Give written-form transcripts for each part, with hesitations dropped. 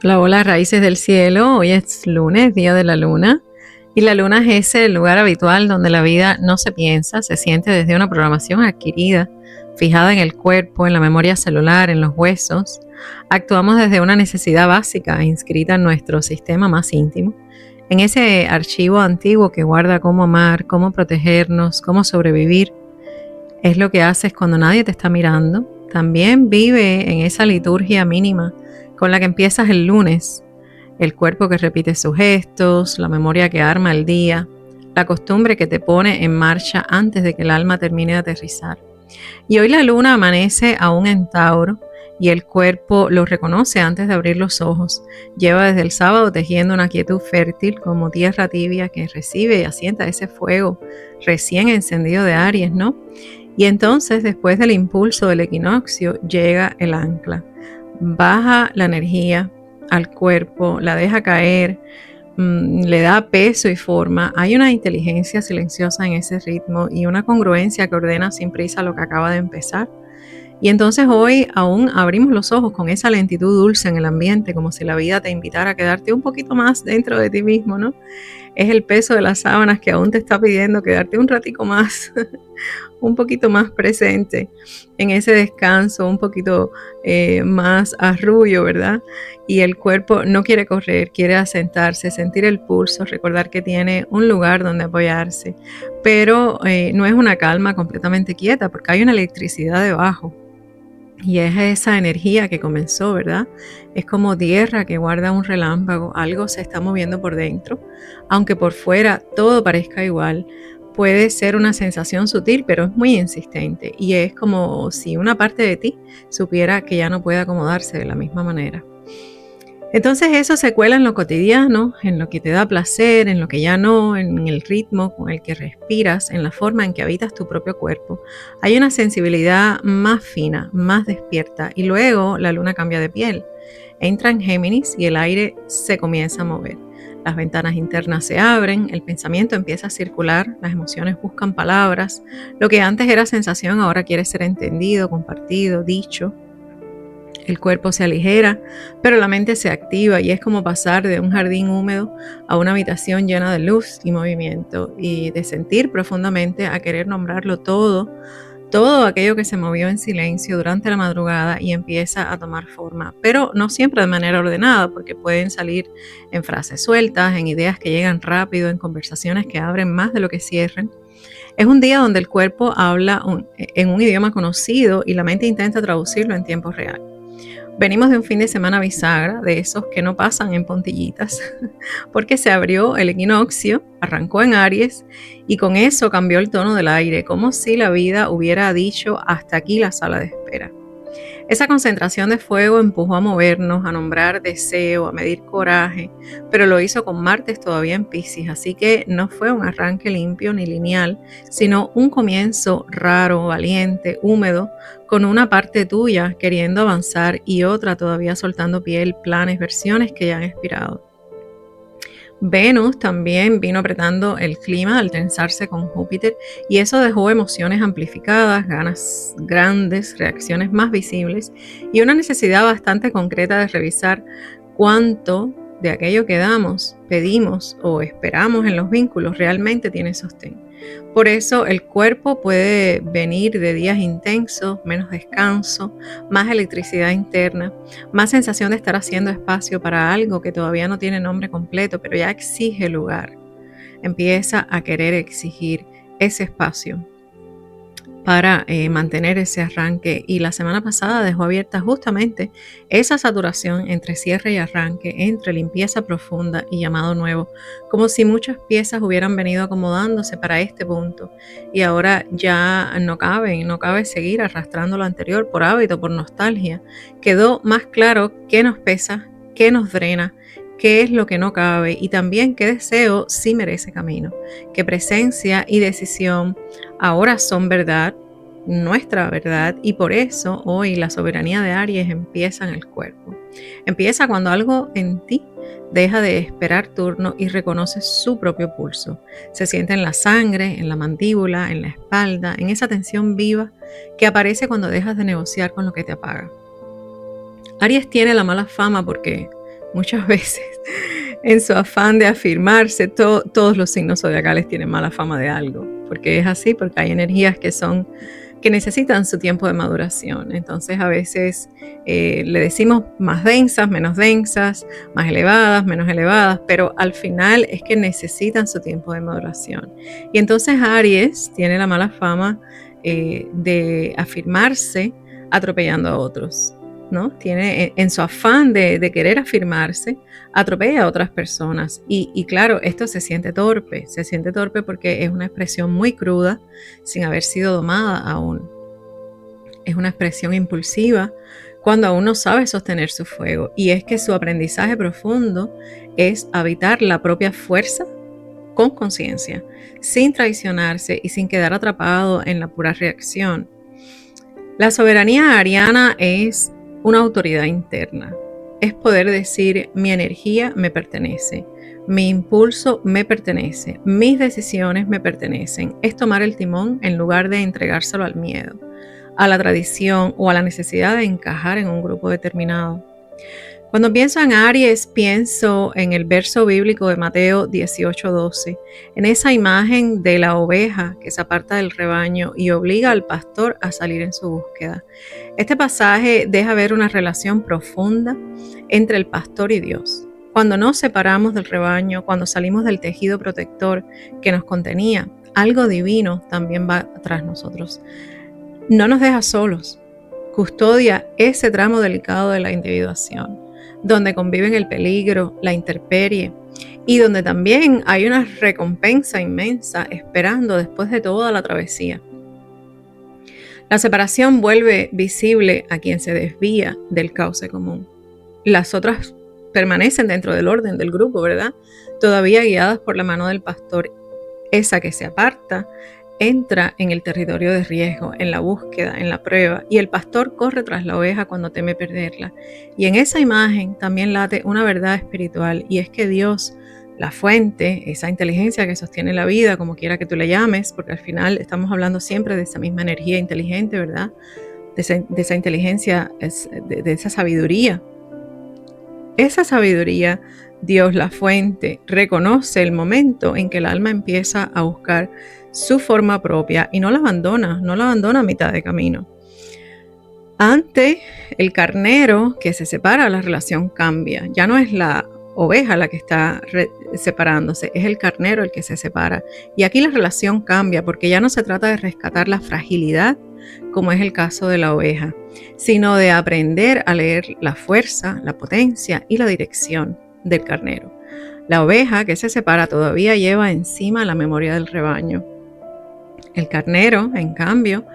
Hola, hola, raíces del cielo. Hoy es lunes, día de la luna. Y la luna es ese lugar habitual donde la vida no se piensa, se siente desde una programación adquirida, fijada en el cuerpo, en la memoria celular, en los huesos. Actuamos desde una necesidad básica inscrita en nuestro sistema más íntimo, en ese archivo antiguo que guarda cómo amar, cómo protegernos, cómo sobrevivir. Es lo que haces cuando nadie te está mirando. También vive en esa liturgia mínima con la que empiezas el lunes, el cuerpo que repite sus gestos, la memoria que arma el día, la costumbre que te pone en marcha antes de que el alma termine de aterrizar. Y hoy la luna amanece aún en Tauro y el cuerpo lo reconoce antes de abrir los ojos. Lleva desde el sábado tejiendo una quietud fértil como tierra tibia que recibe y asienta ese fuego recién encendido de Aries, ¿no? Y entonces, después del impulso del equinoccio, llega el ancla. Baja la energía al cuerpo, la deja caer, le da peso y forma. Hay una inteligencia silenciosa en ese ritmo y una congruencia que ordena sin prisa lo que acaba de empezar. Y entonces hoy aún abrimos los ojos con esa lentitud dulce en el ambiente, como si la vida te invitara a quedarte un poquito más dentro de ti mismo, ¿no? Es el peso de las sábanas que aún te está pidiendo quedarte un ratico más un poquito más presente en ese descanso, un poquito más arrullo, ¿verdad? Y el cuerpo no quiere correr, quiere asentarse, sentir el pulso, recordar que tiene un lugar donde apoyarse, pero no es una calma completamente quieta porque hay una electricidad debajo. Y es esa energía que comenzó, ¿verdad? Es como tierra que guarda un relámpago, algo se está moviendo por dentro, aunque por fuera todo parezca igual. Puede ser una sensación sutil, pero es muy insistente y es como si una parte de ti supiera que ya no puede acomodarse de la misma manera. Entonces eso se cuela en lo cotidiano, en lo que te da placer, en lo que ya no, en el ritmo con el que respiras, en la forma en que habitas tu propio cuerpo. Hay una sensibilidad más fina, más despierta y luego la luna cambia de piel. Entra en Géminis y el aire se comienza a mover. Las ventanas internas se abren, el pensamiento empieza a circular, las emociones buscan palabras. Lo que antes era sensación ahora quiere ser entendido, compartido, dicho. El cuerpo se aligera, pero la mente se activa y es como pasar de un jardín húmedo a una habitación llena de luz y movimiento y de sentir profundamente a querer nombrarlo todo, todo aquello que se movió en silencio durante la madrugada y empieza a tomar forma, pero no siempre de manera ordenada porque pueden salir en frases sueltas, en ideas que llegan rápido, en conversaciones que abren más de lo que cierren. Es un día donde el cuerpo habla en un idioma conocido y la mente intenta traducirlo en tiempo real. Venimos de un fin de semana bisagra, de esos que no pasan en puntillitas, porque se abrió el equinoccio, arrancó en Aries y con eso cambió el tono del aire, como si la vida hubiera dicho hasta aquí la sala de espera. Esa concentración de fuego empujó a movernos, a nombrar deseo, a medir coraje, pero lo hizo con Martes todavía en Piscis, así que no fue un arranque limpio ni lineal, sino un comienzo raro, valiente, húmedo, con una parte tuya queriendo avanzar y otra todavía soltando piel, planes, versiones que ya han expirado. Venus también vino apretando el clima al tensarse con Júpiter y eso dejó emociones amplificadas, ganas grandes, reacciones más visibles y una necesidad bastante concreta de revisar cuánto de aquello que damos, pedimos o esperamos en los vínculos realmente tiene sostén. Por eso el cuerpo puede venir de días intensos, menos descanso, más electricidad interna, más sensación de estar haciendo espacio para algo que todavía no tiene nombre completo, pero ya exige lugar. Empieza a querer exigir ese espacio para mantener ese arranque y la semana pasada dejó abierta justamente esa saturación entre cierre y arranque, entre limpieza profunda y llamado nuevo, como si muchas piezas hubieran venido acomodándose para este punto y ahora ya no cabe seguir arrastrando lo anterior por hábito, por nostalgia. Quedó más claro qué nos pesa, qué nos drena, qué es lo que no cabe y también qué deseo sí merece camino, qué presencia y decisión ahora son verdad, nuestra verdad, y por eso hoy la soberanía de Aries empieza en el cuerpo. Empieza cuando algo en ti deja de esperar turno y reconoce su propio pulso. Se siente en la sangre, en la mandíbula, en la espalda, en esa tensión viva que aparece cuando dejas de negociar con lo que te apaga. Aries tiene la mala fama porque muchas veces en su afán de afirmarse, todos los signos zodiacales tienen mala fama de algo, porque es así, porque hay energías que necesitan su tiempo de maduración. Entonces a veces le decimos más densas, menos densas, más elevadas, menos elevadas, pero al final es que necesitan su tiempo de maduración. Y entonces Aries tiene la mala fama de afirmarse atropellando a otros, ¿no? Tiene en su afán de querer afirmarse, atropella a otras personas. Y claro, esto se siente torpe porque es una expresión muy cruda sin haber sido domada aún. Es una expresión impulsiva cuando aún no sabe sostener su fuego. Y es que su aprendizaje profundo es habitar la propia fuerza con conciencia, sin traicionarse y sin quedar atrapado en la pura reacción. La soberanía ariana es una autoridad interna. Es poder decir, mi energía me pertenece, mi impulso me pertenece, mis decisiones me pertenecen. Es tomar el timón en lugar de entregárselo al miedo, a la tradición o a la necesidad de encajar en un grupo determinado. Cuando pienso en Aries, pienso en el verso bíblico de Mateo 18:12, en esa imagen de la oveja que se aparta del rebaño y obliga al pastor a salir en su búsqueda. Este pasaje deja ver una relación profunda entre el pastor y Dios. Cuando nos separamos del rebaño, cuando salimos del tejido protector que nos contenía, algo divino también va tras nosotros. No nos deja solos, custodia ese tramo delicado de la individuación, donde conviven el peligro, la intemperie y donde también hay una recompensa inmensa esperando después de toda la travesía. La separación vuelve visible a quien se desvía del cauce común. Las otras permanecen dentro del orden del grupo, ¿verdad? Todavía guiadas por la mano del pastor. Esa que se aparta entra en el territorio de riesgo, en la búsqueda, en la prueba, y el pastor corre tras la oveja cuando teme perderla. Y en esa imagen también late una verdad espiritual, y es que Dios, la fuente, esa inteligencia que sostiene la vida, como quiera que tú le llames, porque al final estamos hablando siempre de esa misma energía inteligente, ¿verdad? De esa inteligencia, de esa sabiduría. Esa sabiduría, Dios, la fuente, reconoce el momento en que el alma empieza a buscar su forma propia y no la abandona a mitad de camino. Ante el carnero que se separa, la relación cambia. Ya no es la oveja la que está separándose, es el carnero el que se separa. Y aquí la relación cambia porque ya no se trata de rescatar la fragilidad, como es el caso de la oveja, sino de aprender a leer la fuerza, la potencia y la dirección del carnero. La oveja que se separa todavía lleva encima la memoria del rebaño. El carnero, en cambio,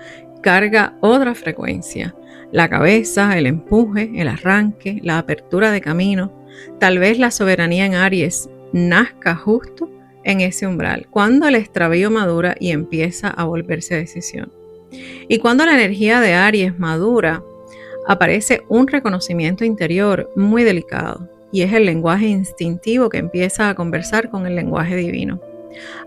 carga otra frecuencia, la cabeza, el empuje, el arranque, la apertura de camino. Tal vez la soberanía en Aries nazca justo en ese umbral, cuando el extravío madura y empieza a volverse decisión. Y cuando la energía de Aries madura, aparece un reconocimiento interior muy delicado, y es el lenguaje instintivo que empieza a conversar con el lenguaje divino.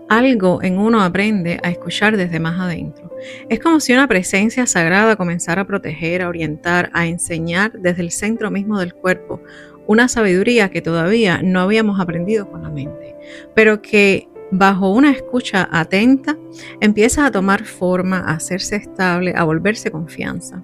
Algo en uno aprende a escuchar desde más adentro. Es como si una presencia sagrada comenzara a proteger, a orientar, a enseñar desde el centro mismo del cuerpo, una sabiduría que todavía no habíamos aprendido con la mente, pero que bajo una escucha atenta empieza a tomar forma, a hacerse estable, a volverse confianza.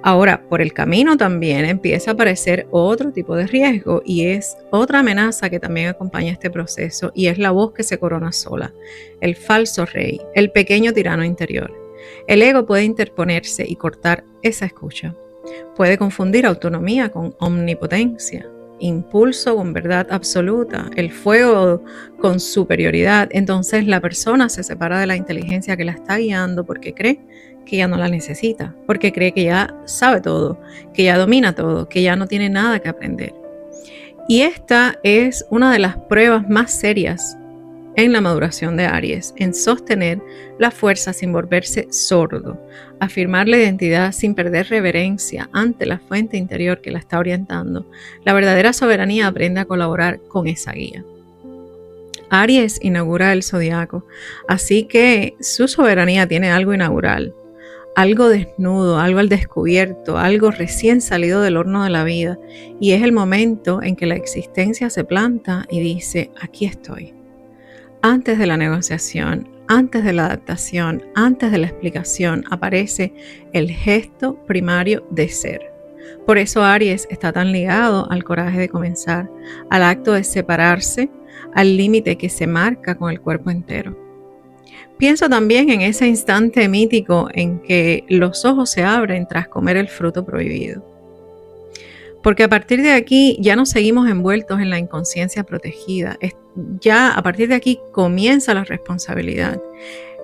Ahora, por el camino también empieza a aparecer otro tipo de riesgo y es otra amenaza que también acompaña este proceso y es la voz que se corona sola, el falso rey, el pequeño tirano interior. El ego puede interponerse y cortar esa escucha. Puede confundir autonomía con omnipotencia, impulso con verdad absoluta, el fuego con superioridad. Entonces la persona se separa de la inteligencia que la está guiando porque cree que ya no la necesita, porque cree que ya sabe todo, que ya domina todo, que ya no tiene nada que aprender. Y esta es una de las pruebas más serias en la maduración de Aries, en sostener la fuerza sin volverse sordo, afirmar la identidad sin perder reverencia ante la fuente interior que la está orientando. La verdadera soberanía aprende a colaborar con esa guía. Aries inaugura el zodiaco, así que su soberanía tiene algo inaugural. algo desnudo, algo al descubierto, algo recién salido del horno de la vida. Y es el momento en que la existencia se planta y dice, aquí estoy. Antes de la negociación, antes de la adaptación, antes de la explicación, aparece el gesto primario de ser. Por eso Aries está tan ligado al coraje de comenzar, al acto de separarse, al límite que se marca con el cuerpo entero. Pienso también en ese instante mítico en que los ojos se abren tras comer el fruto prohibido. Porque a partir de aquí ya no seguimos envueltos en la inconsciencia protegida. Ya a partir de aquí comienza la responsabilidad,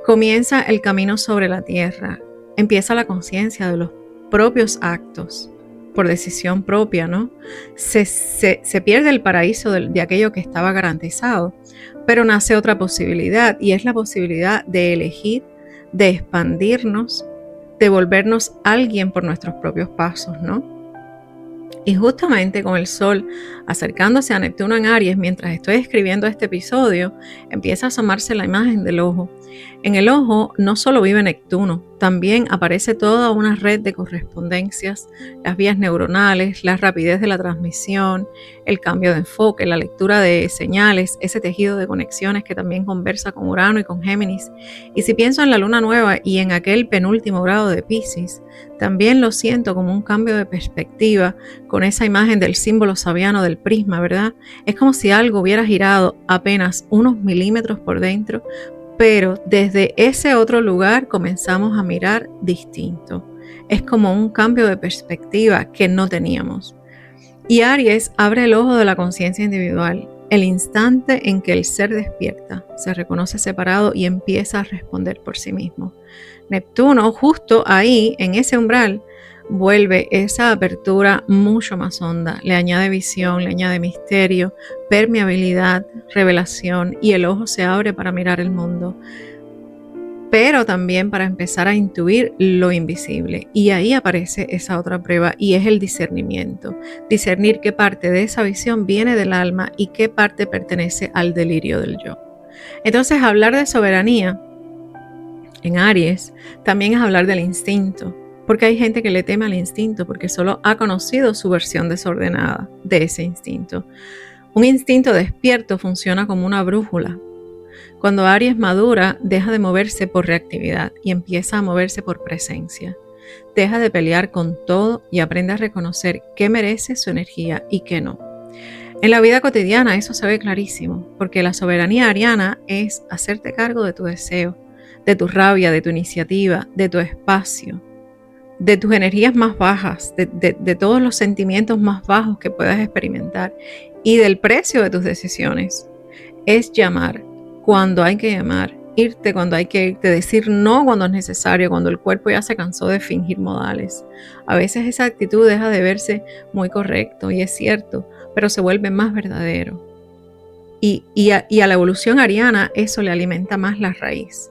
comienza el camino sobre la tierra, empieza la conciencia de los propios actos por decisión propia, ¿no? Se pierde el paraíso de aquello que estaba garantizado, pero nace otra posibilidad y es la posibilidad de elegir, de expandirnos, de volvernos alguien por nuestros propios pasos, ¿no? Y justamente con el Sol acercándose a Neptuno en Aries, mientras estoy escribiendo este episodio, empieza a asomarse la imagen del ojo. En el ojo no solo vive Neptuno, también aparece toda una red de correspondencias, las vías neuronales, la rapidez de la transmisión, el cambio de enfoque, la lectura de señales, ese tejido de conexiones que también conversa con Urano y con Géminis. Y si pienso en la luna nueva y en aquel penúltimo grado de Piscis, también lo siento como un cambio de perspectiva con esa imagen del símbolo sabiano del prisma, ¿verdad? Es como si algo hubiera girado apenas unos milímetros por dentro, pero desde ese otro lugar comenzamos a mirar distinto. Es como un cambio de perspectiva que no teníamos. Y Aries abre el ojo de la conciencia individual, el instante en que el ser despierta, se reconoce separado y empieza a responder por sí mismo. Neptuno, justo ahí, en ese umbral, vuelve esa apertura mucho más honda, le añade visión, le añade misterio, permeabilidad, revelación, y el ojo se abre para mirar el mundo, pero también para empezar a intuir lo invisible. Y ahí aparece esa otra prueba y es el discernimiento. Discernir qué parte de esa visión viene del alma y qué parte pertenece al delirio del yo. Entonces, hablar de soberanía en Aries también es hablar del instinto, porque hay gente que le teme al instinto porque solo ha conocido su versión desordenada de ese instinto. Un instinto despierto funciona como una brújula. Cuando Aries madura, deja de moverse por reactividad y empieza a moverse por presencia. Deja de pelear con todo y aprende a reconocer qué merece su energía y qué no. En la vida cotidiana eso se ve clarísimo, porque la soberanía ariana es hacerte cargo de tu deseo, de tu rabia, de tu iniciativa, de tu espacio, de tus energías más bajas, de todos los sentimientos más bajos que puedas experimentar y del precio de tus decisiones. Es llamar cuando hay que llamar, irte cuando hay que irte, decir no cuando es necesario, cuando el cuerpo ya se cansó de fingir modales. A veces esa actitud deja de verse muy correcto y es cierto, pero se vuelve más verdadero. Y a la evolución ariana eso le alimenta más la raíz.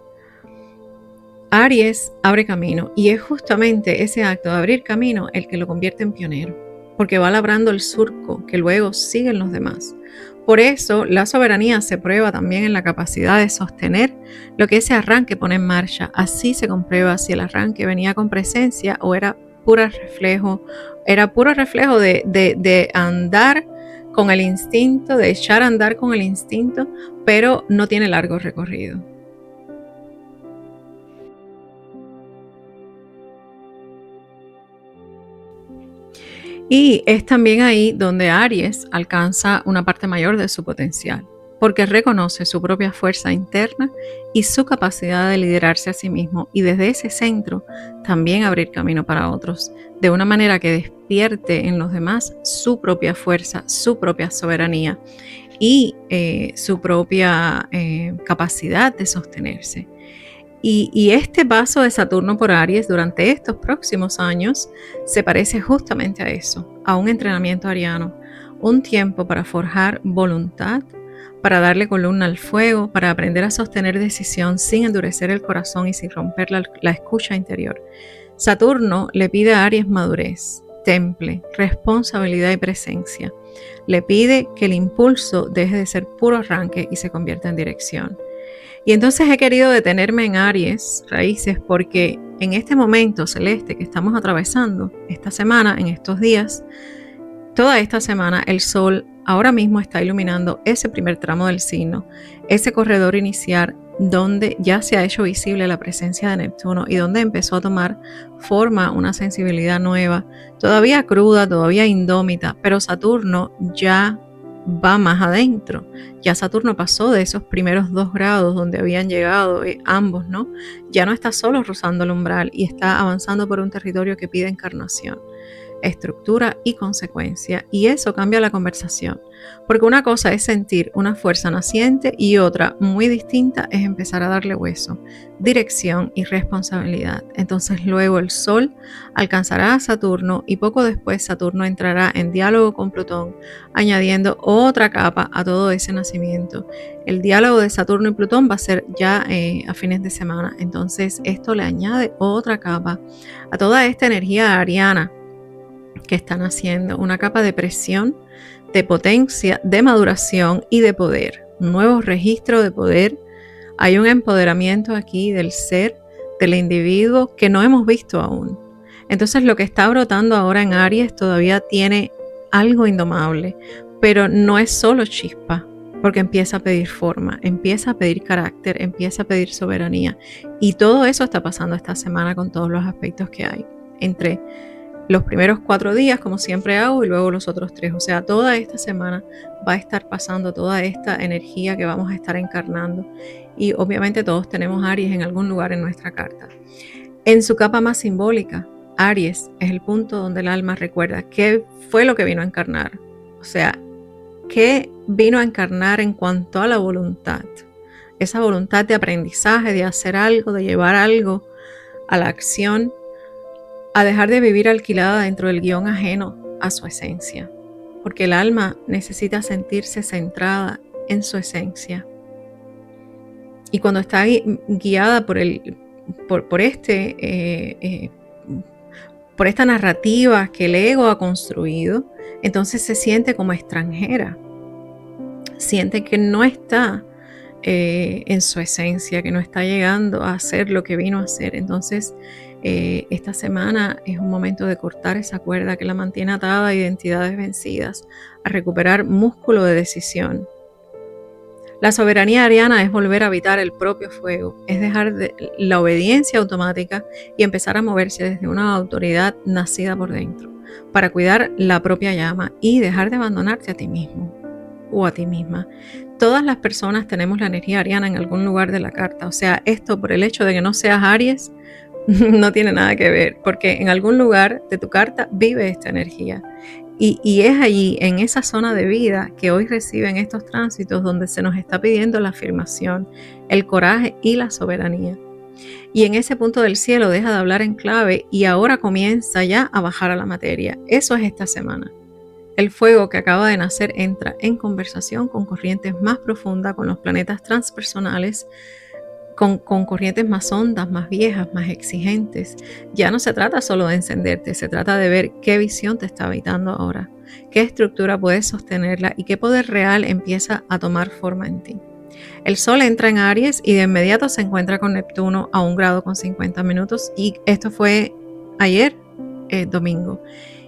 Aries abre camino y es justamente ese acto de abrir camino el que lo convierte en pionero, porque va labrando el surco que luego siguen los demás. Por eso la soberanía se prueba también en la capacidad de sostener lo que ese arranque pone en marcha. Así se comprueba si el arranque venía con presencia o era puro reflejo de andar con el instinto, de echar a andar con el instinto, pero no tiene largo recorrido. Y es también ahí donde Aries alcanza una parte mayor de su potencial, porque reconoce su propia fuerza interna y su capacidad de liderarse a sí mismo y desde ese centro también abrir camino para otros, de una manera que despierte en los demás su propia fuerza, su propia soberanía y su propia capacidad de sostenerse. Y este paso de Saturno por Aries durante estos próximos años se parece justamente a eso, a un entrenamiento ariano, un tiempo para forjar voluntad, para darle columna al fuego, para aprender a sostener decisión sin endurecer el corazón y sin romper la escucha interior. Saturno le pide a Aries madurez, temple, responsabilidad y presencia. Le pide que el impulso deje de ser puro arranque y se convierta en dirección. Y entonces he querido detenerme en Aries, raíces, porque en este momento celeste que estamos atravesando esta semana, en estos días, toda esta semana el Sol ahora mismo está iluminando ese primer tramo del signo, ese corredor inicial donde ya se ha hecho visible la presencia de Neptuno y donde empezó a tomar forma una sensibilidad nueva, todavía cruda, todavía indómita, pero Saturno ya va más adentro. Ya Saturno pasó de esos primeros 2 grados donde habían llegado ambos, ¿no? Ya no está solo rozando el umbral y está avanzando por un territorio que pide encarnación, estructura y consecuencia, y eso cambia la conversación, porque una cosa es sentir una fuerza naciente y otra muy distinta es empezar a darle hueso, dirección y responsabilidad. Entonces luego el Sol alcanzará a Saturno y poco después Saturno entrará en diálogo con Plutón, añadiendo otra capa a todo ese nacimiento. El diálogo de Saturno y Plutón va a ser ya a fines de semana, entonces esto le añade otra capa a toda esta energía ariana que están haciendo, una capa de presión, de potencia, de maduración y de poder, un nuevo registro de poder. Hay un empoderamiento aquí del ser, del individuo que no hemos visto aún. Entonces lo que está brotando ahora en Aries todavía tiene algo indomable, pero no es solo chispa, porque empieza a pedir forma, empieza a pedir carácter, empieza a pedir soberanía, y todo eso está pasando esta semana con todos los aspectos que hay entre los primeros 4 días, como siempre hago, y luego los otros 3. O sea, toda esta semana va a estar pasando toda esta energía que vamos a estar encarnando. Y obviamente todos tenemos Aries en algún lugar en nuestra carta. En su capa más simbólica, Aries es el punto donde el alma recuerda qué fue lo que vino a encarnar. O sea, qué vino a encarnar en cuanto a la voluntad. Esa voluntad de aprendizaje, de hacer algo, de llevar algo a la acción, a dejar de vivir alquilada dentro del guión ajeno a su esencia, porque el alma necesita sentirse centrada en su esencia. Y cuando está guiada por esta narrativa que el ego ha construido, entonces se siente como extranjera, siente que no está en su esencia, que no está llegando a hacer lo que vino a hacer. Entonces esta semana es un momento de cortar esa cuerda que la mantiene atada a identidades vencidas, a recuperar músculo de decisión. La soberanía ariana es volver a habitar el propio fuego, es dejar la obediencia automática y empezar a moverse desde una autoridad nacida por dentro, para cuidar la propia llama y dejar de abandonarte a ti mismo o a ti misma. Todas las personas tenemos la energía ariana en algún lugar de la carta, o sea, esto por el hecho de que no seas Aries no tiene nada que ver, porque en algún lugar de tu carta vive esta energía. Y es allí, en esa zona de vida que hoy reciben estos tránsitos, donde se nos está pidiendo la afirmación, el coraje y la soberanía. Y en ese punto del cielo deja de hablar en clave y ahora comienza ya a bajar a la materia. Eso es esta semana. El fuego que acaba de nacer entra en conversación con corrientes más profundas, con los planetas transpersonales, con corrientes más hondas, más viejas, más exigentes. Ya no se trata solo de encenderte, se trata de ver qué visión te está habitando ahora, qué estructura puedes sostenerla y qué poder real empieza a tomar forma en ti. El Sol entra en Aries y de inmediato se encuentra con Neptuno a 1 grado con 50 minutos, y esto fue ayer, domingo,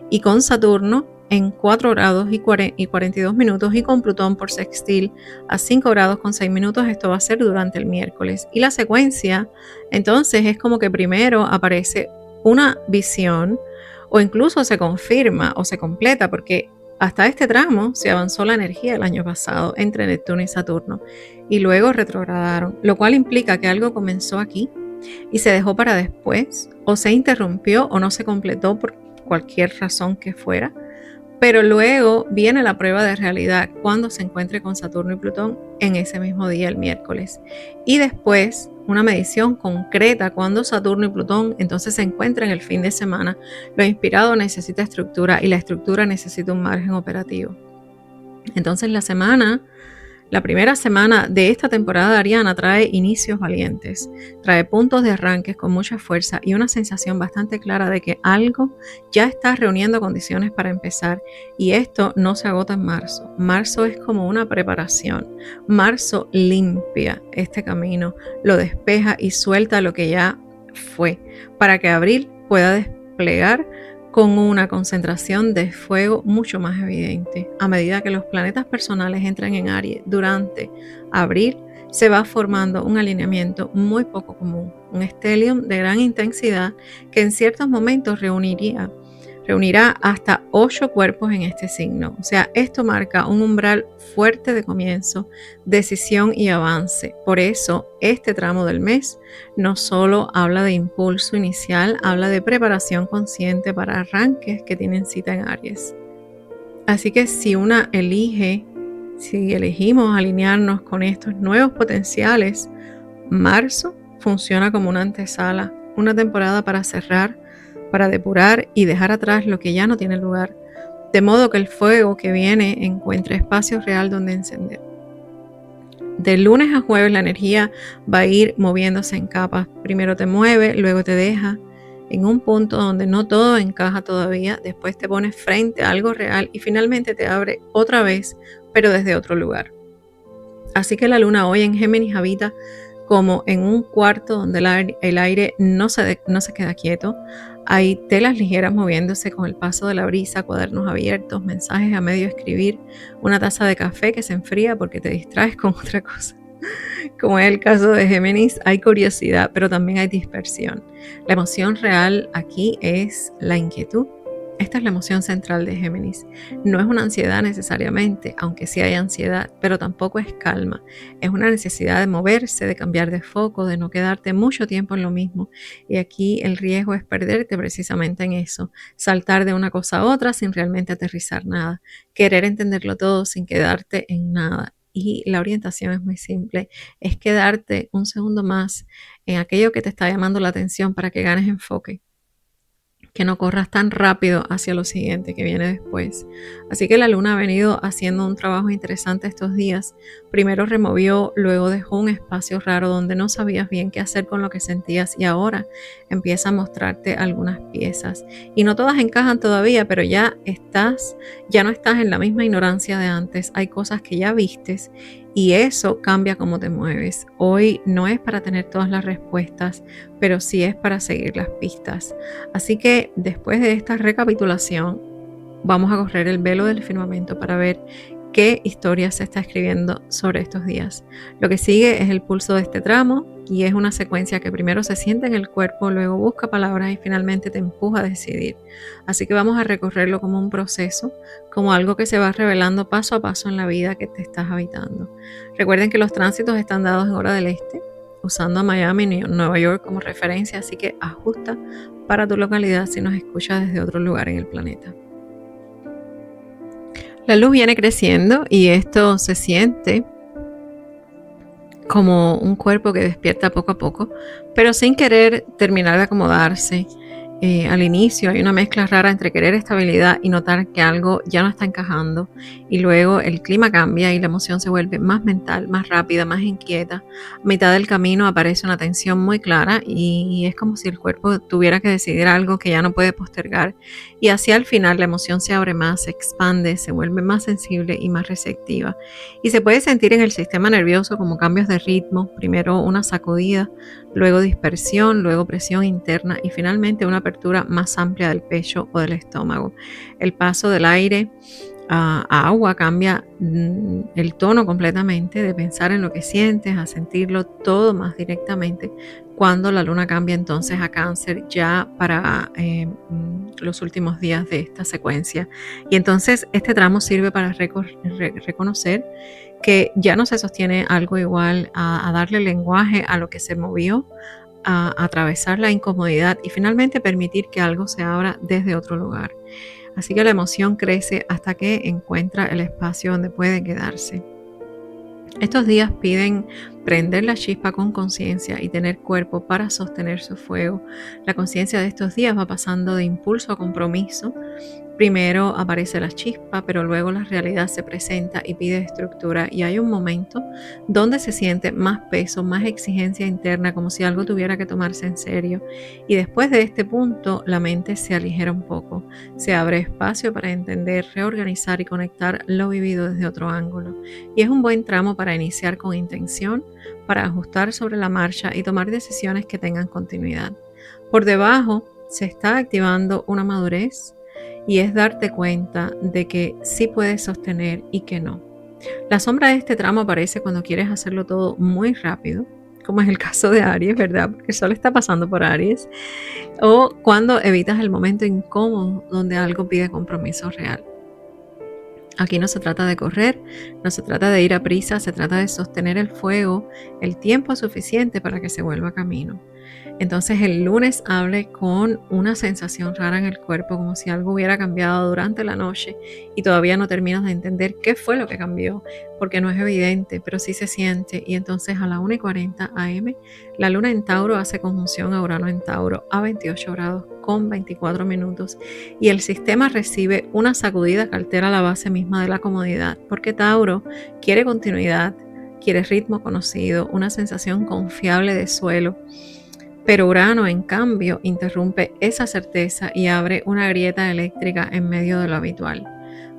y con Saturno en 4 grados y 42 minutos y con Plutón por sextil a 5 grados con 6 minutos. Esto va a ser durante el miércoles. Y la secuencia, entonces, es como que primero aparece una visión, o incluso se confirma o se completa, porque hasta este tramo se avanzó la energía el año pasado entre Neptuno y Saturno, y luego retrogradaron, lo cual implica que algo comenzó aquí y se dejó para después, o se interrumpió o no se completó por cualquier razón que fuera. Pero luego viene la prueba de realidad cuando se encuentre con Saturno y Plutón en ese mismo día, el miércoles. Y después una medición concreta cuando Saturno y Plutón entonces se encuentran el fin de semana. Lo inspirado necesita estructura y la estructura necesita un margen operativo. Entonces la primera semana de esta temporada ariana trae inicios valientes, trae puntos de arranques con mucha fuerza y una sensación bastante clara de que algo ya está reuniendo condiciones para empezar, y esto no se agota en marzo. Marzo es como una preparación. Marzo limpia este camino, lo despeja y suelta lo que ya fue, para que abril pueda desplegar con una concentración de fuego mucho más evidente. A medida que los planetas personales entran en Aries durante abril, se va formando un alineamiento muy poco común, un stellium de gran intensidad que en ciertos momentos reunirá hasta 8 cuerpos en este signo. O sea, esto marca un umbral fuerte de comienzo, decisión y avance. Por eso, este tramo del mes no solo habla de impulso inicial, habla de preparación consciente para arranques que tienen cita en Aries. Así que si elegimos alinearnos con estos nuevos potenciales, marzo funciona como una antesala, una temporada para cerrar, para depurar y dejar atrás lo que ya no tiene lugar, de modo que el fuego que viene encuentre espacio real donde encender. De lunes a jueves la energía va a ir moviéndose en capas. Primero te mueve, luego te deja en un punto donde no todo encaja todavía, después te pones frente a algo real y finalmente te abre otra vez, pero desde otro lugar. Así que la luna hoy en Géminis habita como en un cuarto donde el aire no se queda quieto. Hay telas ligeras moviéndose con el paso de la brisa, cuadernos abiertos, mensajes a medio escribir, una taza de café que se enfría porque te distraes con otra cosa. Como es el caso de Géminis, hay curiosidad, pero también hay dispersión. La emoción real aquí es la inquietud. Esta es la emoción central de Géminis. No es una ansiedad necesariamente, aunque sí hay ansiedad, pero tampoco es calma. Es una necesidad de moverse, de cambiar de foco, de no quedarte mucho tiempo en lo mismo. Y aquí el riesgo es perderte precisamente en eso, saltar de una cosa a otra sin realmente aterrizar nada, querer entenderlo todo sin quedarte en nada. Y la orientación es muy simple, es quedarte un segundo más en aquello que te está llamando la atención para que ganes enfoque, que no corras tan rápido hacia lo siguiente que viene después. Así que la luna ha venido haciendo un trabajo interesante estos días. Primero removió, luego dejó un espacio raro donde no sabías bien qué hacer con lo que sentías y ahora empieza a mostrarte algunas piezas. Y no todas encajan todavía, pero ya no estás en la misma ignorancia de antes. Hay cosas que ya vistes y eso cambia cómo te mueves. Hoy no es para tener todas las respuestas, pero sí es para seguir las pistas. Así que después de esta recapitulación, vamos a correr el velo del firmamento para ver qué historia se está escribiendo sobre estos días. Lo que sigue es el pulso de este tramo y es una secuencia que primero se siente en el cuerpo, luego busca palabras y finalmente te empuja a decidir. Así que vamos a recorrerlo como un proceso, como algo que se va revelando paso a paso en la vida que te estás habitando. Recuerden que los tránsitos están dados en hora del este, usando a Miami y Nueva York como referencia, así que ajusta para tu localidad si nos escuchas desde otro lugar en el planeta. La luz viene creciendo y esto se siente como un cuerpo que despierta poco a poco, pero sin querer terminar de acomodarse. Al inicio hay una mezcla rara entre querer estabilidad y notar que algo ya no está encajando, y luego el clima cambia y la emoción se vuelve más mental, más rápida, más inquieta. A mitad del camino aparece una tensión muy clara y es como si el cuerpo tuviera que decidir algo que ya no puede postergar, y hacia el final la emoción se abre más, se expande, se vuelve más sensible y más receptiva, y se puede sentir en el sistema nervioso como cambios de ritmo, primero una sacudida, luego dispersión, luego presión interna y finalmente una apertura más amplia del pecho o del estómago. El paso del aire a agua cambia el tono completamente, de pensar en lo que sientes a sentirlo todo más directamente, cuando la luna cambia entonces a Cáncer ya para los últimos días de esta secuencia. Y entonces este tramo sirve para reconocer que ya no se sostiene algo igual, a darle lenguaje a lo que se movió, a atravesar la incomodidad y finalmente permitir que algo se abra desde otro lugar. Así que la emoción crece hasta que encuentra el espacio donde puede quedarse. Estos días piden prender la chispa con conciencia y tener cuerpo para sostener su fuego. La conciencia de estos días va pasando de impulso a compromiso. Primero aparece la chispa, pero luego la realidad se presenta y pide estructura, y hay un momento donde se siente más peso, más exigencia interna, como si algo tuviera que tomarse en serio. Y después de este punto, la mente se aligera un poco, se abre espacio para entender, reorganizar y conectar lo vivido desde otro ángulo. Y es un buen tramo para iniciar con intención, para ajustar sobre la marcha y tomar decisiones que tengan continuidad. Por debajo se está activando una madurez y es darte cuenta de que sí puedes sostener y que no. La sombra de este tramo aparece cuando quieres hacerlo todo muy rápido, como es el caso de Aries, ¿verdad? Porque el sol está pasando por Aries. O cuando evitas el momento incómodo donde algo pide compromiso real. Aquí no se trata de correr, no se trata de ir a prisa, se trata de sostener el fuego el tiempo suficiente para que se vuelva camino. Entonces el lunes hable con una sensación rara en el cuerpo, como si algo hubiera cambiado durante la noche y todavía no terminas de entender qué fue lo que cambió, porque no es evidente, pero sí se siente. Y entonces a las 1:40 am, la luna en Tauro hace conjunción a Urano en Tauro a 28 grados con 24 minutos y el sistema recibe una sacudida que altera la base misma de la comodidad, porque Tauro quiere continuidad, quiere ritmo conocido, una sensación confiable de suelo. Pero Urano, en cambio, interrumpe esa certeza y abre una grieta eléctrica en medio de lo habitual.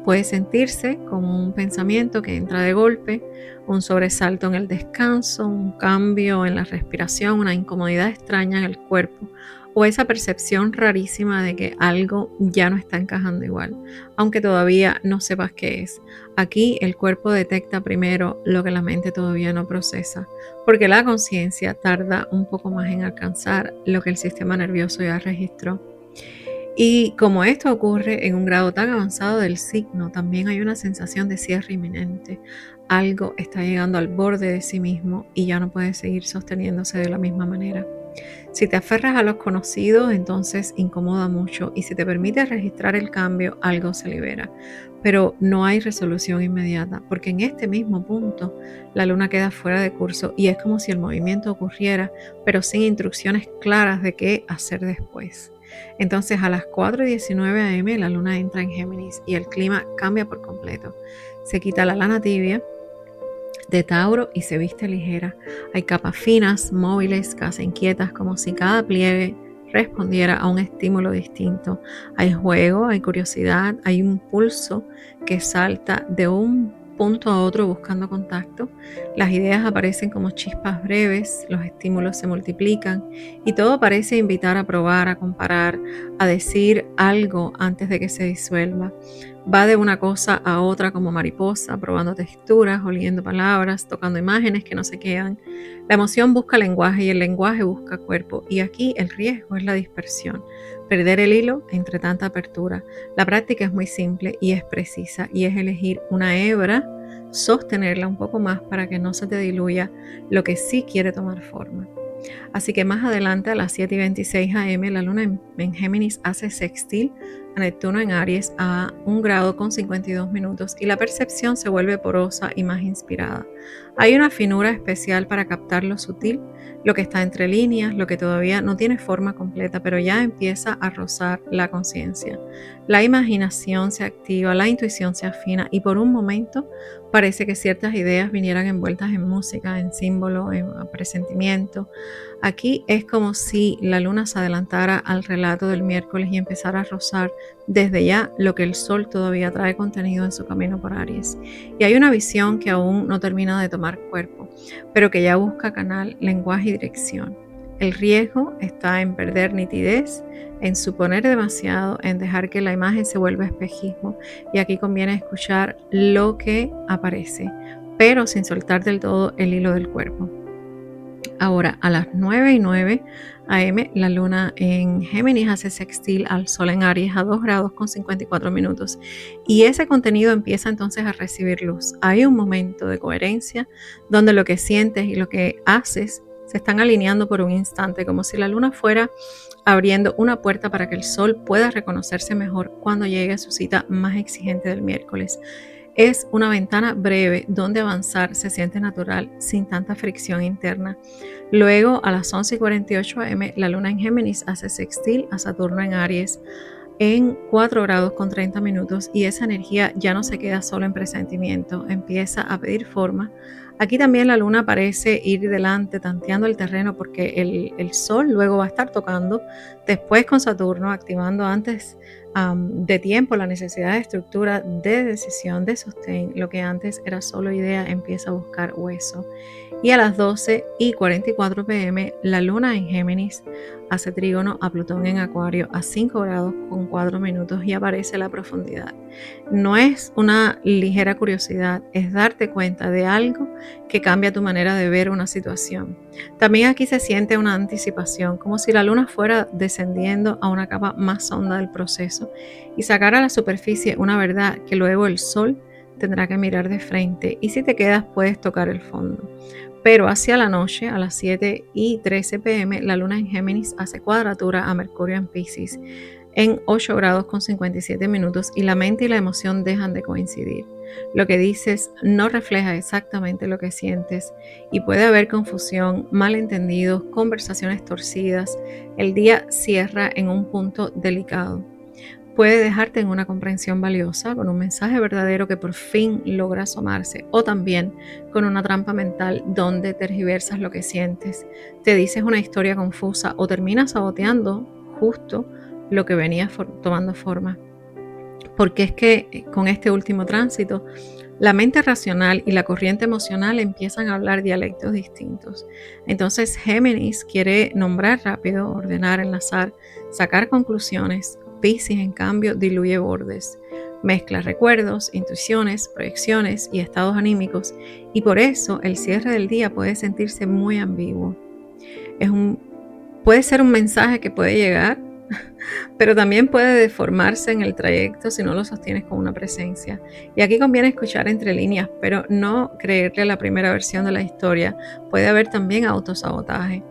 Puede sentirse como un pensamiento que entra de golpe, un sobresalto en el descanso, un cambio en la respiración, una incomodidad extraña en el cuerpo o esa percepción rarísima de que algo ya no está encajando igual, aunque todavía no sepas qué es. Aquí el cuerpo detecta primero lo que la mente todavía no procesa, porque la conciencia tarda un poco más en alcanzar lo que el sistema nervioso ya registró. Y como esto ocurre en un grado tan avanzado del signo, también hay una sensación de cierre inminente. Algo está llegando al borde de sí mismo y ya no puede seguir sosteniéndose de la misma manera. Si te aferras a los conocidos, entonces incomoda mucho y si te permite registrar el cambio, algo se libera. Pero no hay resolución inmediata, porque en este mismo punto la luna queda fuera de curso y es como si el movimiento ocurriera, pero sin instrucciones claras de qué hacer después. Entonces a las 4:19 am la luna entra en Géminis y el clima cambia por completo. Se quita la lana tibia de Tauro y se viste ligera. Hay capas finas, móviles, casi inquietas, como si cada pliegue respondiera a un estímulo distinto. Hay juego, hay curiosidad, hay un pulso que salta de un punto a otro buscando contacto. Las ideas aparecen como chispas breves, los estímulos se multiplican y todo parece invitar a probar, a comparar, a decir algo antes de que se disuelva. Va de una cosa a otra como mariposa, probando texturas, oliendo palabras, tocando imágenes que no se quedan. La emoción busca lenguaje y el lenguaje busca cuerpo. Y aquí el riesgo es la dispersión, perder el hilo entre tanta apertura. La práctica es muy simple y es precisa y es elegir una hebra, sostenerla un poco más para que no se te diluya lo que sí quiere tomar forma. Así que más adelante a las 7:26 am la luna en Géminis hace sextil a Neptuno en Aries a 1 grado con 52 minutos y la percepción se vuelve porosa y más inspirada. Hay una finura especial para captar lo sutil, lo que está entre líneas, lo que todavía no tiene forma completa, pero ya empieza a rozar la conciencia. La imaginación se activa, la intuición se afina y por un momento parece que ciertas ideas vinieran envueltas en música, en símbolo, en presentimiento. Aquí es como si la luna se adelantara al relato del miércoles y empezara a rozar desde ya lo que el sol todavía trae contenido en su camino por Aries. Y hay una visión que aún no termina de tomar cuerpo, pero que ya busca canal, lenguaje y dirección. El riesgo está en perder nitidez, en suponer demasiado, en dejar que la imagen se vuelva espejismo. Y aquí conviene escuchar lo que aparece, pero sin soltar del todo el hilo del cuerpo. Ahora, a las 9:09 am, la luna en Géminis hace sextil al sol en Aries a 2 grados con 54 minutos. Y ese contenido empieza entonces a recibir luz. Hay un momento de coherencia donde lo que sientes y lo que haces se están alineando por un instante, como si la luna fuera abriendo una puerta para que el sol pueda reconocerse mejor cuando llegue a su cita más exigente del miércoles. Es una ventana breve donde avanzar se siente natural sin tanta fricción interna. Luego, a las 11:48 am, la luna en Géminis hace sextil a Saturno en Aries en 4 grados con 30 minutos y esa energía ya no se queda solo en presentimiento, empieza a pedir forma. Aquí también la luna parece ir delante, tanteando el terreno porque el sol luego va a estar tocando después con Saturno, activando antes de tiempo, la necesidad de estructura, de decisión, de sostén. Lo que antes era solo idea empieza a buscar hueso. Y a las 12:44 p.m. la luna en Géminis hace trígono a Plutón en Acuario a 5 grados con 4 minutos y aparece la profundidad. No es una ligera curiosidad, es darte cuenta de algo que cambia tu manera de ver una situación. También aquí se siente una anticipación, como si la luna fuera descendiendo a una capa más honda del proceso y sacara a la superficie una verdad que luego el sol tendrá que mirar de frente, y si te quedas puedes tocar el fondo. Pero hacia la noche, a las 7:13 p.m., la luna en Géminis hace cuadratura a Mercurio en Piscis en 8 grados con 57 minutos y la mente y la emoción dejan de coincidir. Lo que dices no refleja exactamente lo que sientes y puede haber confusión, malentendidos, conversaciones torcidas. El día cierra en un punto delicado. Puede dejarte en una comprensión valiosa, con un mensaje verdadero que por fin logra asomarse, o también con una trampa mental donde tergiversas lo que sientes, te dices una historia confusa o terminas saboteando justo lo que venía tomando forma. Porque es que con este último tránsito, la mente racional y la corriente emocional empiezan a hablar dialectos distintos. Entonces Géminis quiere nombrar rápido, ordenar, enlazar, sacar conclusiones. Piscis, en cambio, diluye bordes, mezcla recuerdos, intuiciones, proyecciones y estados anímicos, y por eso el cierre del día puede sentirse muy ambiguo. Puede ser un mensaje que puede llegar, pero también puede deformarse en el trayecto si no lo sostienes con una presencia. Y aquí conviene escuchar entre líneas, pero no creerle la primera versión de la historia. Puede haber también autosabotaje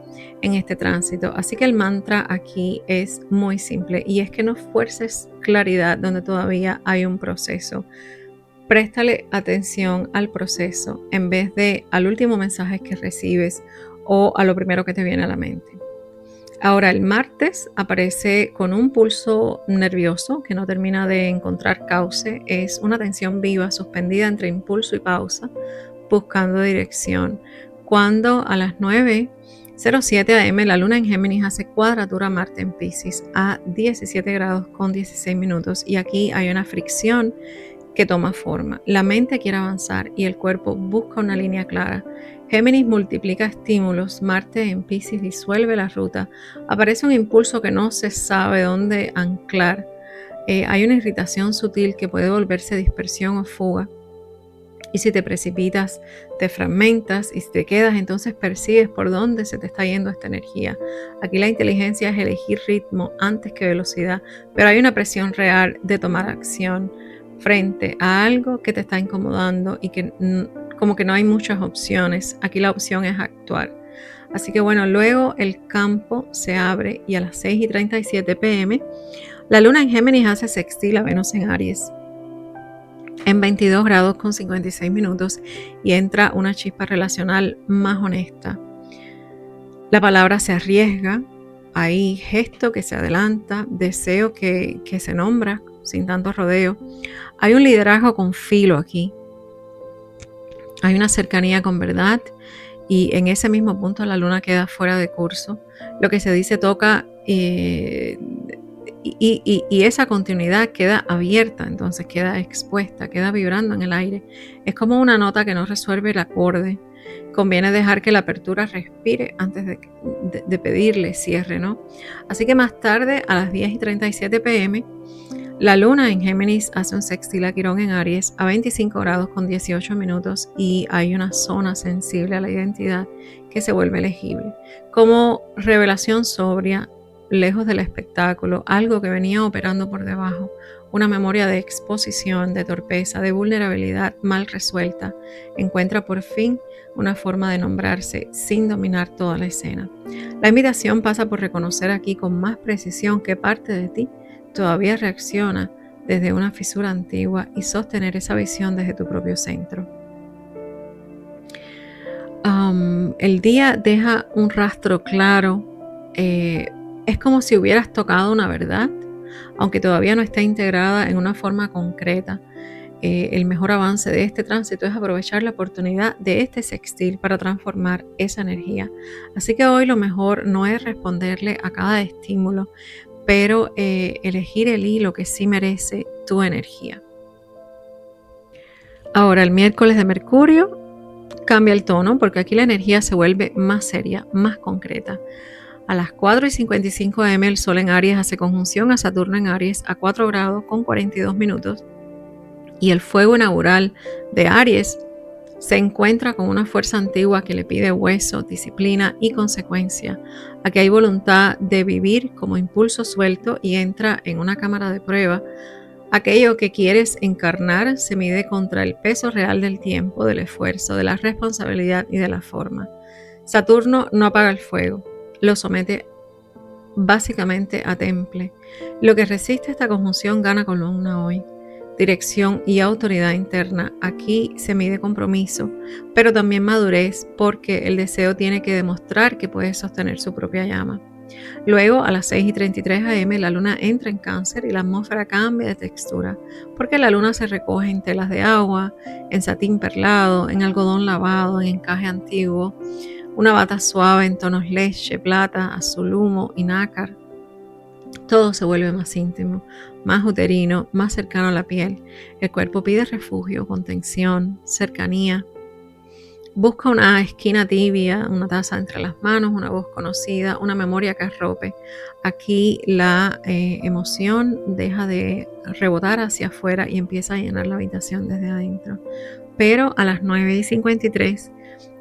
en este tránsito. Así que el mantra aquí es muy simple, y es que no fuerces claridad donde todavía hay un proceso. Préstale atención al proceso en vez de al último mensaje que recibes o a lo primero que te viene a la mente. Ahora el martes aparece con un pulso nervioso que no termina de encontrar cauce. Es una tensión viva suspendida entre impulso y pausa, buscando dirección. Cuando a las 9:07 a.m. la luna en Géminis hace cuadratura a Marte en Piscis a 17 grados con 16 minutos, y aquí hay una fricción que toma forma. La mente quiere avanzar y el cuerpo busca una línea clara. Géminis multiplica estímulos, Marte en Piscis disuelve la ruta, aparece un impulso que no se sabe dónde anclar, hay una irritación sutil que puede volverse dispersión o fuga, y si te precipitas, te fragmentas, y si te quedas, entonces percibes por dónde se te está yendo esta energía. Aquí la inteligencia es elegir ritmo antes que velocidad, pero hay una presión real de tomar acción frente a algo que te está incomodando y que como que no hay muchas opciones. Aquí la opción es actuar. Así que bueno, luego el campo se abre y a las 6:37 p.m. la luna en Géminis hace sextil a Venus en Aries en 22 grados con 56 minutos y entra una chispa relacional más honesta. La palabra se arriesga, hay gesto que se adelanta, deseo que se nombra sin tanto rodeo. Hay un liderazgo con filo aquí. Hay una cercanía con verdad, y en ese mismo punto la luna queda fuera de curso. Lo que se dice toca y esa continuidad queda abierta, entonces queda expuesta, queda vibrando en el aire. Es como una nota que no resuelve el acorde. Conviene dejar que la apertura respire antes de pedirle cierre, ¿no? Así que más tarde, a las 10:37 p.m., la luna en Géminis hace un sextil a Quirón en Aries a 25 grados con 18 minutos y hay una zona sensible a la identidad que se vuelve legible. Como revelación sobria, lejos del espectáculo, algo que venía operando por debajo, una memoria de exposición, de torpeza, de vulnerabilidad mal resuelta, encuentra por fin una forma de nombrarse sin dominar toda la escena. La invitación pasa por reconocer aquí con más precisión qué parte de ti todavía reacciona desde una fisura antigua y sostener esa visión desde tu propio centro. El día deja un rastro claro, es como si hubieras tocado una verdad, aunque todavía no está integrada en una forma concreta. El mejor avance de este tránsito es aprovechar la oportunidad de este sextil para transformar esa energía. Así que hoy lo mejor no es responderle a cada estímulo, pero elegir el hilo que sí merece tu energía. Ahora, el miércoles de Mercurio cambia el tono porque aquí la energía se vuelve más seria, más concreta. A las 4:55 am el Sol en Aries hace conjunción a Saturno en Aries a 4 grados con 42 minutos y el fuego inaugural de Aries se encuentra con una fuerza antigua que le pide hueso, disciplina y consecuencia. Aquí hay voluntad de vivir como impulso suelto y entra en una cámara de prueba. Aquello que quieres encarnar se mide contra el peso real del tiempo, del esfuerzo, de la responsabilidad y de la forma. Saturno no apaga el fuego, lo somete básicamente a temple. Lo que resiste esta conjunción gana columna hoy. Dirección y autoridad interna. Aquí se mide compromiso, pero también madurez, porque el deseo tiene que demostrar que puede sostener su propia llama. Luego, a las 6:33 am, la luna entra en Cáncer y la atmósfera cambia de textura, porque la luna se recoge en telas de agua, en satín perlado, en algodón lavado, en encaje antiguo, una bata suave en tonos leche, plata, azul humo y nácar. Todo se vuelve más íntimo, más uterino, más cercano a la piel. El cuerpo pide refugio, contención, cercanía. Busca una esquina tibia, una taza entre las manos, una voz conocida, una memoria que arrope. Aquí la emoción deja de rebotar hacia afuera y empieza a llenar la habitación desde adentro. Pero a las 9:53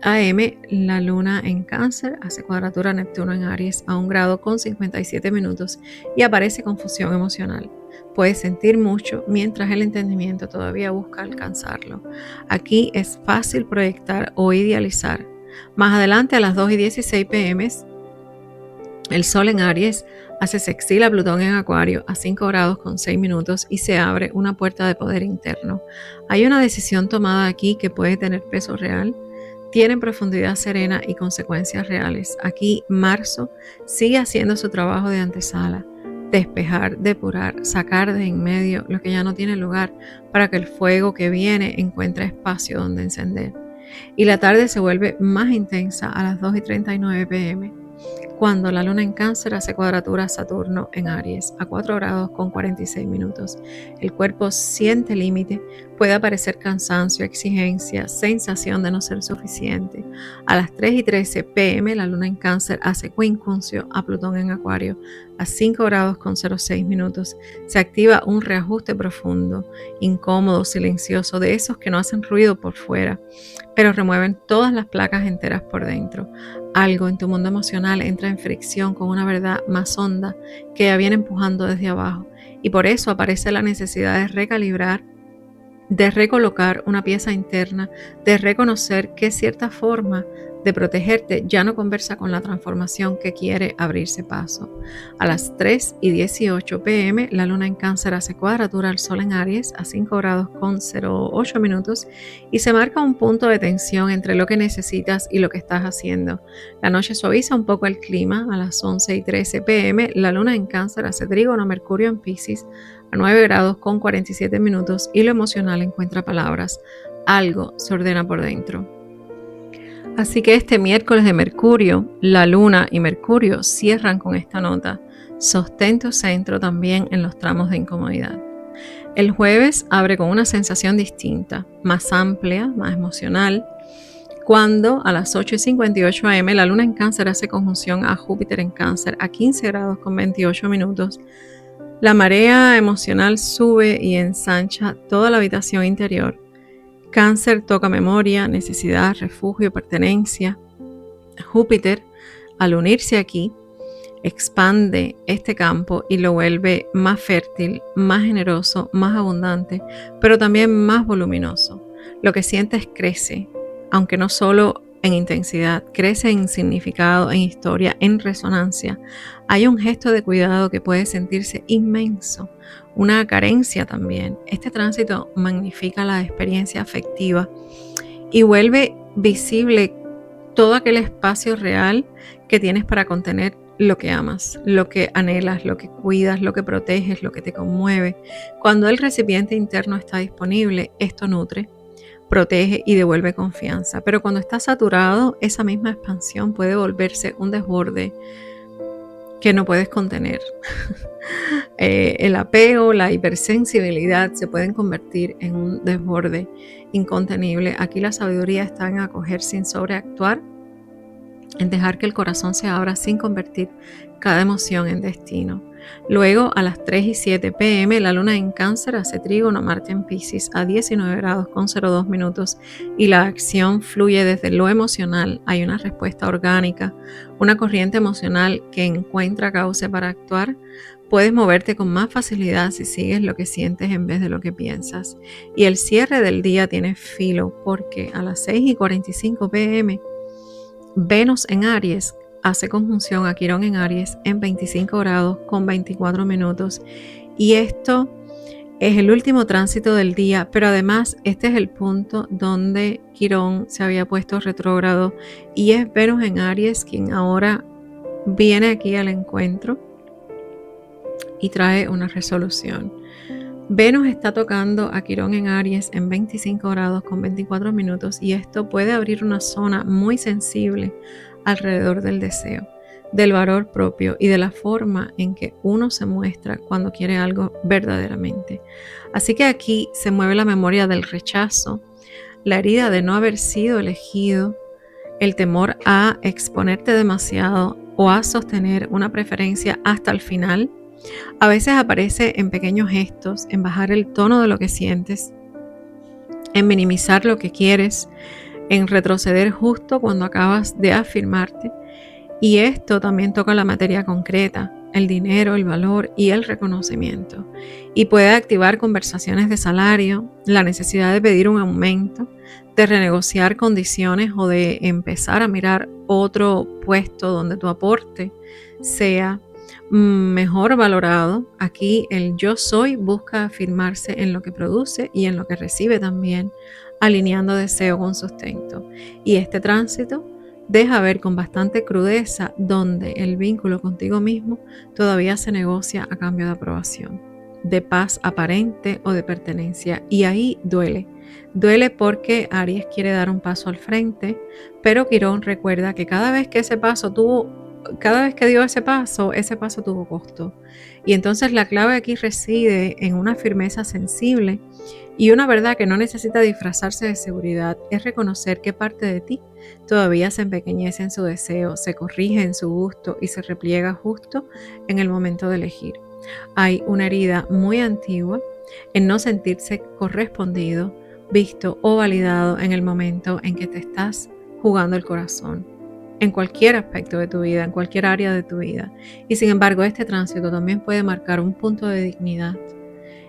am, la luna en Cáncer hace cuadratura a Neptuno en Aries a 1 grado con 57 minutos y aparece confusión emocional. Puedes sentir mucho mientras el entendimiento todavía busca alcanzarlo. Aquí es fácil proyectar o idealizar. Más adelante, a las 2:16 pm, el Sol en Aries hace sextil a Plutón en Acuario a 5 grados con 6 minutos y se abre una puerta de poder interno. Hay una decisión tomada aquí que puede tener peso real, tiene profundidad serena y consecuencias reales. Aquí Marzo sigue haciendo su trabajo de antesala. Despejar, depurar, sacar de en medio lo que ya no tiene lugar para que el fuego que viene encuentre espacio donde encender. Y la tarde se vuelve más intensa a las 2:39 pm, cuando la luna en Cáncer hace cuadratura a Saturno en Aries a 4 grados con 46 minutos. El cuerpo siente límite, puede aparecer cansancio, exigencia, sensación de no ser suficiente. A las 3:13 pm la luna en Cáncer hace quincuncio a Plutón en Acuario a 5 grados con 06 minutos. Se activa un reajuste profundo, incómodo, silencioso, de esos que no hacen ruido por fuera, pero remueven todas las placas enteras por dentro. Algo en tu mundo emocional entra en fricción con una verdad más honda que ya viene empujando desde abajo, y por eso aparece la necesidad de recalibrar, de recolocar una pieza interna, de reconocer que cierta forma de protegerte ya no conversa con la transformación que quiere abrirse paso. A las 3:18 pm la luna en Cáncer hace cuadratura al Sol en Aries a 5 grados con 08 minutos y se marca un punto de tensión entre lo que necesitas y lo que estás haciendo. La noche suaviza un poco el clima. A las 11:13 pm la luna en Cáncer hace trígono a Mercurio en Piscis a 9 grados con 47 minutos y lo emocional encuentra palabras. Algo se ordena por dentro. Así que este miércoles de Mercurio, la Luna y Mercurio cierran con esta nota. Sostén tu centro también en los tramos de incomodidad. El jueves abre con una sensación distinta, más amplia, más emocional, cuando a las 8:58 am la Luna en Cáncer hace conjunción a Júpiter en Cáncer a 15 grados con 28 minutos. La marea emocional sube y ensancha toda la habitación interior. Cáncer toca memoria, necesidad, refugio, pertenencia. Júpiter, al unirse aquí, expande este campo y lo vuelve más fértil, más generoso, más abundante, pero también más voluminoso. Lo que sientes crece, aunque no solo en intensidad, crece en significado, en historia, en resonancia. Hay un gesto de cuidado que puede sentirse inmenso, una carencia también. Este tránsito magnifica la experiencia afectiva y vuelve visible todo aquel espacio real que tienes para contener lo que amas, lo que anhelas, lo que cuidas, lo que proteges, lo que te conmueve. Cuando el recipiente interno está disponible, esto nutre, protege y devuelve confianza. Pero cuando está saturado, esa misma expansión puede volverse un desborde, que no puedes contener. El apego, la hipersensibilidad se pueden convertir en un desborde incontenible. Aquí la sabiduría está en acoger sin sobreactuar, en dejar que el corazón se abra sin convertir cada emoción en destino. Luego, a las 3:07 p.m., la luna en Cáncer hace trígono Marte en Piscis a 19 grados con 02 minutos y la acción fluye desde lo emocional. Hay una respuesta orgánica, una corriente emocional que encuentra cauce para actuar. Puedes moverte con más facilidad si sigues lo que sientes en vez de lo que piensas. Y el cierre del día tiene filo porque a las 6:45 p.m. Venus en Aries hace conjunción a Quirón en Aries en 25 grados con 24 minutos y esto es el último tránsito del día, pero además este es el punto donde Quirón se había puesto retrógrado y es Venus en Aries quien ahora viene aquí al encuentro y trae una resolución. Venus está tocando a Quirón en Aries en 25 grados con 24 minutos y esto puede abrir una zona muy sensible alrededor del deseo, del valor propio y de la forma en que uno se muestra cuando quiere algo verdaderamente. Así que aquí se mueve la memoria del rechazo, la herida de no haber sido elegido, el temor a exponerte demasiado o a sostener una preferencia hasta el final. A veces aparece en pequeños gestos, en bajar el tono de lo que sientes, en minimizar lo que quieres, en retroceder justo cuando acabas de afirmarte. Y esto también toca la materia concreta, el dinero, el valor y el reconocimiento. Y puede activar conversaciones de salario, la necesidad de pedir un aumento, de renegociar condiciones o de empezar a mirar otro puesto donde tu aporte sea mejor valorado. Aquí el yo soy busca afirmarse en lo que produce y en lo que recibe también, alineando deseo con sustento. Y este tránsito deja ver con bastante crudeza donde el vínculo contigo mismo todavía se negocia a cambio de aprobación, de paz aparente o de pertenencia. Y ahí duele. Duele porque Aries quiere dar un paso al frente, pero Quirón recuerda que cada vez que dio ese paso tuvo costo. Y entonces la clave aquí reside en una firmeza sensible y una verdad que no necesita disfrazarse de seguridad. Es reconocer que parte de ti todavía se empequeñece en su deseo, se corrige en su gusto y se repliega justo en el momento de elegir. Hay una herida muy antigua en no sentirse correspondido, visto o validado en el momento en que te estás jugando el corazón, en cualquier aspecto de tu vida, en cualquier área de tu vida. Y sin embargo, este tránsito también puede marcar un punto de dignidad.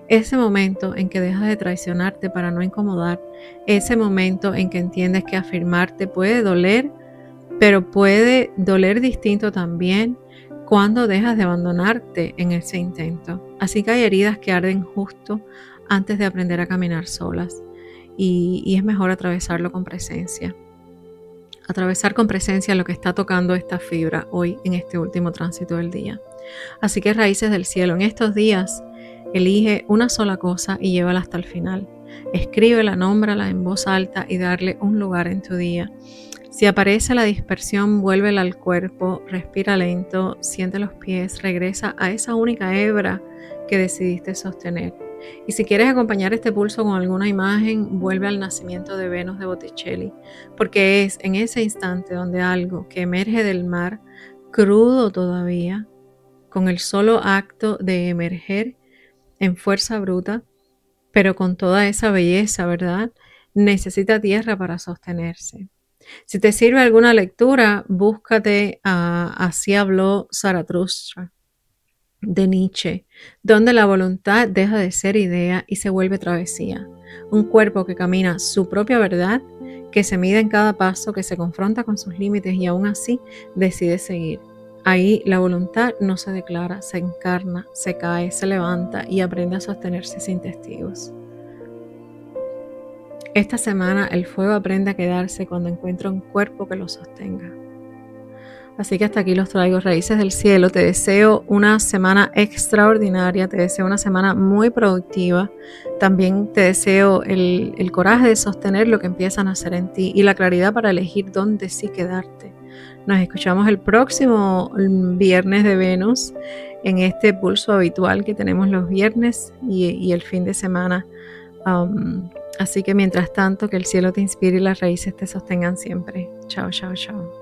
Ese momento en que dejas de traicionarte para no incomodar, ese momento en que entiendes que afirmarte puede doler, pero puede doler distinto también cuando dejas de abandonarte en ese intento. Así que hay heridas que arden justo antes de aprender a caminar solas y es mejor atravesarlo con presencia. Atravesar con presencia lo que está tocando esta fibra hoy en este último tránsito del día. Así que raíces del cielo, en estos días elige una sola cosa y llévala hasta el final. Escríbela, nómbrala en voz alta y darle un lugar en tu día. Si aparece la dispersión, vuélvela al cuerpo, respira lento, siente los pies, regresa a esa única hebra que decidiste sostener. Y si quieres acompañar este pulso con alguna imagen, vuelve al nacimiento de Venus de Botticelli, porque es en ese instante donde algo que emerge del mar, crudo todavía, con el solo acto de emerger en fuerza bruta, pero con toda esa belleza, ¿verdad? Necesita tierra para sostenerse. Si te sirve alguna lectura, búscate Así habló Zaratustra, de Nietzsche, donde la voluntad deja de ser idea y se vuelve travesía. Un cuerpo que camina su propia verdad, que se mide en cada paso, que se confronta con sus límites y aún así decide seguir. Ahí la voluntad no se declara, se encarna, se cae, se levanta y aprende a sostenerse sin testigos. Esta semana el fuego aprende a quedarse cuando encuentra un cuerpo que lo sostenga. Así que hasta aquí los traigo, raíces del cielo. Te deseo una semana extraordinaria, te deseo una semana muy productiva. También te deseo el coraje de sostener lo que empiezan a hacer en ti y la claridad para elegir dónde sí quedarte. Nos escuchamos el próximo viernes de Venus en este pulso habitual que tenemos los viernes y el fin de semana. Así que mientras tanto, que el cielo te inspire y las raíces te sostengan siempre. Chao, chao, chao.